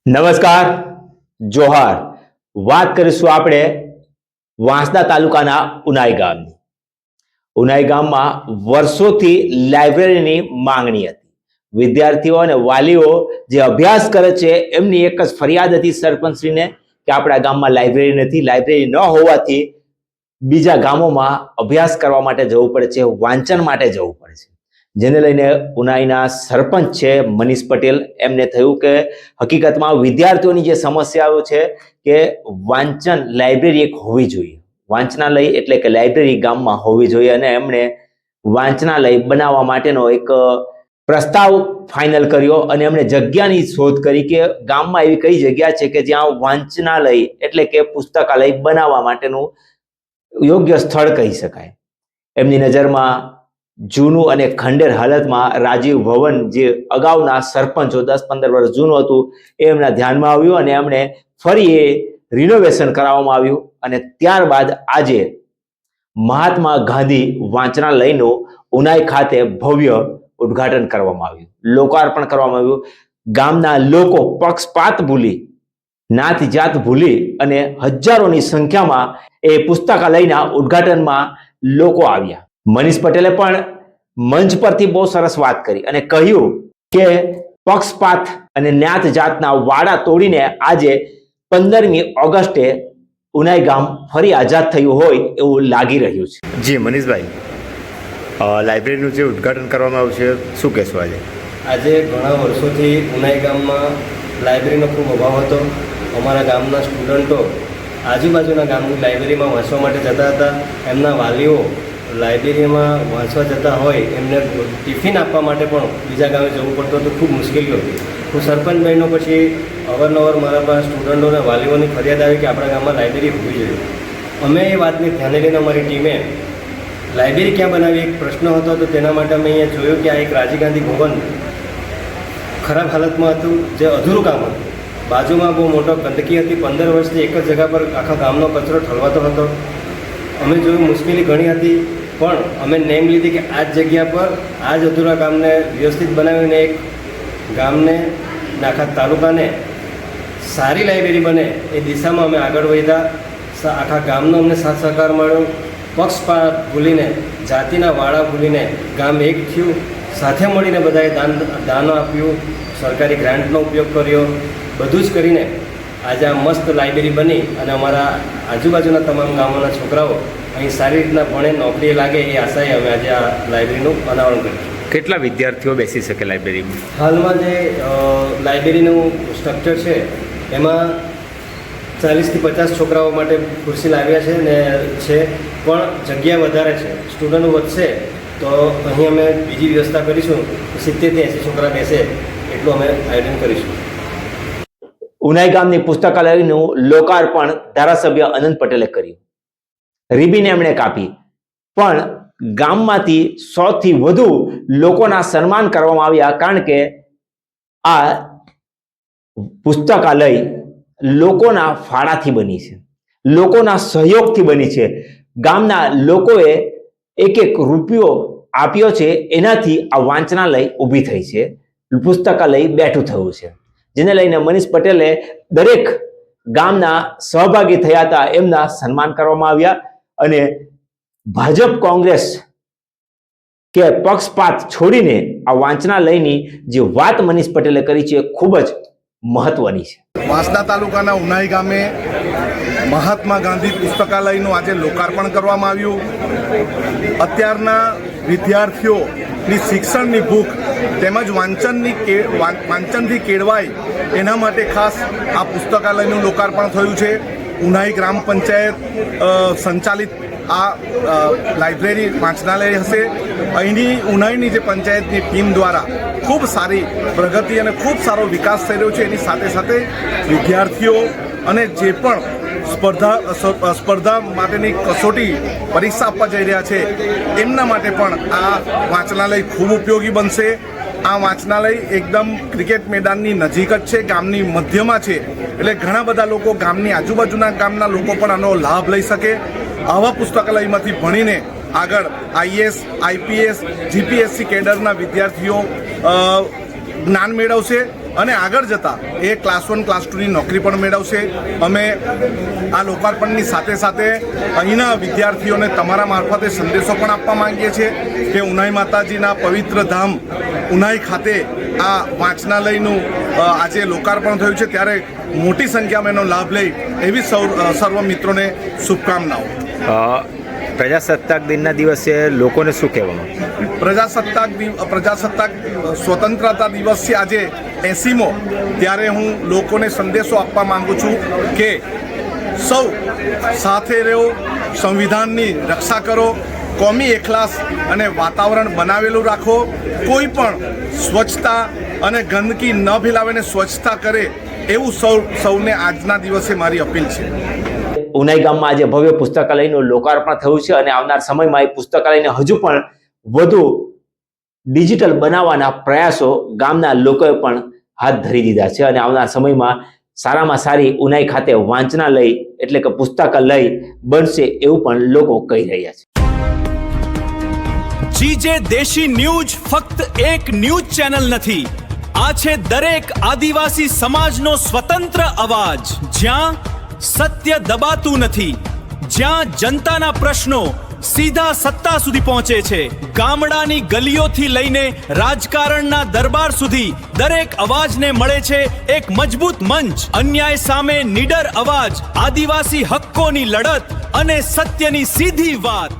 નમસ્કાર, જોહાર. વાત કરીશું આપણે વાંસદા તાલુકાના ઉનાઈ ગામની. ઉનાઈ ગામમાં વર્ષોથી લાઇબ્રેરીની માંગણી હતી. વિદ્યાર્થીઓ અને વાલીઓ જે અભ્યાસ કરે છે એમની એક જ ફરિયાદ હતી સરપંચશ્રીને કે આપણા ગામમાં લાઇબ્રેરી નથી. લાઇબ્રેરી ન હોવાથી બીજા ગામોમાં અભ્યાસ કરવા માટે જવું પડે છે, વાંચન માટે જવું પડે છે. જેને લઈને ઉનાઈના સરપંચ છે મનીષ પટેલ, એમને થયું કે હકીકતમાં વિદ્યાર્થીઓની જે સમસ્યાઓ છે કે વાંચન લાઇબ્રેરી એક હોવી જોઈએ, વાંચનાલય એટલે કે લાઇબ્રેરી ગામમાં હોવી જોઈએ, અને એમણે વાંચનાલય બનાવવા માટેનો એક પ્રસ્તાવ ફાઇનલ કર્યો અને એમણે જગ્યાની શોધ કરી કે ગામમાં એવી કઈ જગ્યા છે કે જ્યાં વાંચનાલય એટલે કે પુસ્તકાલય બનાવવા માટેનું યોગ્ય સ્થળ કહી શકાય. એમની નજરમાં જૂનું અને ખંડેર હાલતમાં રાજીવ ભવન, જે અગાઉના સરપંચો 10-15 વર્ષ જૂનું હતું, એ એમના ધ્યાનમાં આવ્યું અને એમણે ફરી એ રિનોવેશન કરાવવામાં આવ્યું. અને ત્યારબાદ આજે મહાત્મા ગાંધી વાંચનાલયનું ઉનાઈ ખાતે ભવ્ય ઉદ્ઘાટન કરવામાં આવ્યું, લોકાર્પણ કરવામાં આવ્યું. ગામના લોકો પક્ષપાત ભૂલી, નાત જાત ભૂલી અને હજારોની સંખ્યામાં એ પુસ્તકાલયના ઉદ્ઘાટનમાં લોકો આવ્યા. મનીષ પટેલે પણ મંચ પરથી બહુ સરસ વાત કરી અને કહ્યું કે પક્ષપાત અને જ્ઞાત જાતના વાડા તોડીને આજે 15મી ઓગસ્ટે ઉનાઈ ગામ ફરી આઝાદ થયું હોય એવું લાગી રહ્યું છે. જી મનીષભાઈ, લાઇબ્રેરીનું જે ઉદ્ઘાટન કરવામાં આવ્યું છે, શું કહેશો? આજે ઘણા વર્ષોથી ઉનાઈ ગામમાં લાઇબ્રેરીનો ખૂબ અભાવ હતો. અમારા ગામના સ્ટુડન્ટો આજુબાજુના ગામની લાઇબ્રેરીમાં વાંચવા માટે જતા હતા. એમના વાલીઓ લાઇબ્રેરીમાં વાંચવા જતા હોય એમને ટિફિન આપવા માટે પણ બીજા ગામે જવું પડતું હતું. ખૂબ મુશ્કેલીઓ હતી. હું સરપંચ બહેનો પછી અવારનવાર મારા પાસે સ્ટુડન્ટો અને વાલીઓની ફરિયાદ આવી કે આપણા ગામમાં લાઇબ્રેરી હોવી જોઈએ. અમે એ વાતને ધ્યાને લઈને અમારી ટીમે લાઇબ્રેરી ક્યાં બનાવી એક પ્રશ્ન હતો, તો તેના માટે અમે અહીંયા જોયું કે આ એક રાજીવ ગાંધી ભવન ખરાબ હાલતમાં હતું, જે અધૂરું કામ હતું. બાજુમાં બહુ મોટો ગંદકી હતી. 15 વર્ષથી એક જ જગ્યા પર આખા ગામનો કચરો ઠલવાતો હતો. અમે જોયું મુશ્કેલી ઘણી હતી, પણ અમે નેમ લીધી કે આ જ જગ્યા પર આ જ અધૂરા કામને વ્યવસ્થિત બનાવીને એક ગામને, આખા તાલુકાને સારી લાઇબ્રેરી બને એ દિશામાં અમે આગળ વધ્યા. આખા ગામનો અમને સાથ સહકાર મળ્યો. પક્ષપાત ભૂલીને, જાતિના વાળા ભૂલીને ગામ એક થયું. સાથે મળીને બધાએ દાનો આપ્યું, સરકારી ગ્રાન્ટનો ઉપયોગ કર્યો. બધું જ કરીને આજે આ મસ્ત લાઇબ્રેરી બની અને અમારા આજુબાજુના તમામ ગામોના છોકરાઓ અહીં સારી રીતના ભણે, નોકરીએ લાગે એ આશાએ અમે આજે આ લાઇબ્રેરીનું અનાવરણ કર્યું. કેટલા વિદ્યાર્થીઓ બેસી શકે લાઇબ્રેરીમાં? હાલમાં જે લાઇબ્રેરીનું સ્ટ્રક્ચર છે એમાં 40થી 50 છોકરાઓ માટે ખુરશી લાવ્યા છે ને છે, પણ જગ્યા વધારે છે. સ્ટુડન્ટો વધશે તો અહીં અમે બીજી વ્યવસ્થા કરીશું. 70થી 80 છોકરા બેસે એટલું અમે આયોજન કરીશું. ઉનાઈ ગામની પુસ્તકાલયનું લોકાર્પણ ધારાસભ્ય અનંત પટેલે કર્યું. રિબીન એમણે કાપી, પણ ગામમાંથી 100થી વધુ લોકોના સન્માન કરવામાં આવ્યા, કારણ કે આ પુસ્તકાલય લોકોના ફાળાથી બની છે, લોકોના સહયોગથી બની છે. ગામના લોકોએ એક રૂપિયો આપ્યો છે, એનાથી આ વાંચનાલય ઊભી થઈ છે, પુસ્તકાલય બેઠું થયું છે. જેને લઈને મનીષ પટેલે દરેક ગામના સહભાગી થયા હતા એમના સન્માન કરવામાં આવ્યા. અને ભાજપ કોંગ્રેસ કે પક્ષપાત છોડીને આ વાંચનાલયની જે વાત મનીષ પટેલે કરી છે ખૂબ જ મહત્વની છે. વાંસદા તાલુકાના ઉનાઈ ગામે મહાત્મા ગાંધી પુસ્તકાલયનું આજે લોકાર્પણ કરવામાં આવ્યું. અત્યારના વિદ્યાર્થીઓની શિક્ષણની ભૂખ તેમજ વાંચનથી કેળવાય એના માટે ખાસ આ પુસ્તકાલયનું લોકાર્પણ થયું છે. ઉનાઈ ગ્રામ પંચાયત સંચાલિત આ લાઇબ્રેરી વાંચનાલય હશે. અહીંની ઉનાઈની જે પંચાયતની ટીમ દ્વારા ખૂબ સારી પ્રગતિ અને ખૂબ સારો વિકાસ થઈ રહ્યો છે. એની સાથે સાથે વિદ્યાર્થીઓ અને જે પણ સ્પર્ધા માટેની કસોટી પરીક્ષા આપવા જઈ રહ્યા છે એમના માટે પણ આ વાંચનાલય ખૂબ ઉપયોગી બનશે. આ વાંચનાલય એકદમ ક્રિકેટ મેદાનની નજીક જ છે, ગામની મધ્યમાં છે, એટલે ઘણા બધા લોકો ગામની આજુબાજુના ગામના લોકો પણ આનો લાભ લઈ શકે. આવા પુસ્તકાલયમાંથી ભણીને આગળ IAS, IPS, GPSC કેડરના વિદ્યાર્થીઓ જ્ઞાન મેળવશે અને આગળ જતાં એ ક્લાસ 1 ક્લાસ 2ની નોકરી પણ મેળવશે. અમે આ લોકાર્પણની સાથે સાથે અહીંના વિદ્યાર્થીઓને તમારા મારફતે સંદેશો પણ આપવા માંગીએ છીએ કે ઉનાઈ માતાજીના પવિત્ર ધામ ઉનાઈ ખાતે આ વાંચનાલયનું આજે લોકાર્પણ થયું છે, ત્યારે મોટી સંખ્યામાં એનો લાભ લે એવી સર્વ મિત્રોને શુભકામનાઓ. પ્રજાસત્તાક દિનના દિવસે લોકોને શું કહેવાનું? પ્રજાસત્તાક સ્વતંત્રતા દિવસ છે આજે 80મો, ત્યારે હું લોકોને સંદેશો આપવા માંગુ છું કે સૌ સાથે રહો, સંવિધાનની રક્ષા કરો, કોમી એખલાસ અને વાતાવરણ બનાવેલું રાખો, કોઈ પણ સ્વચ્છતા અને ગંદકી ન ફેલાવીને સ્વચ્છતા કરે એવું સૌને આજના દિવસે મારી અપીલ છે. ઉનાઈ ગામમાં આજે ભવ્ય પુસ્તકાલયનું લોકાર્પણ થયું છે અને આવનાર સમયમાં એ પુસ્તકાલયને હજુ પણ વધુ ડિજિટલ બનાવવાના પ્રયાસો ગામના લોકોએ પણ હાથ ધરી દીધા છે અને આવનાર સમયમાં સારામાં સારી ઉનાઈ ખાતે વાંચનાલય એટલે કે પુસ્તકાલય બનશે એવું પણ લોકો કહી રહ્યા છે. જીજે દેશી ન્યૂઝ ફક્ત એક ન્યૂઝ ચેનલ નથી, આ છે દરેક આદિવાસી સમાજનો સ્વતંત્ર અવાજ, જ્યાં સત્ય દબાતું નથી, જ્યાં જનતાના પ્રશ્નો સીધા સત્તા સુધી પહોંચે છે. ગામડાની ગલીઓથી લઈને રાજકારણના દરબાર સુધી દરેક અવાજને મળે છે એક મજબૂત મંચ. અન્યાય સામે નીડર અવાજ, આદિવાસી હક્કોની લડત અને સત્યની સીધી વાત.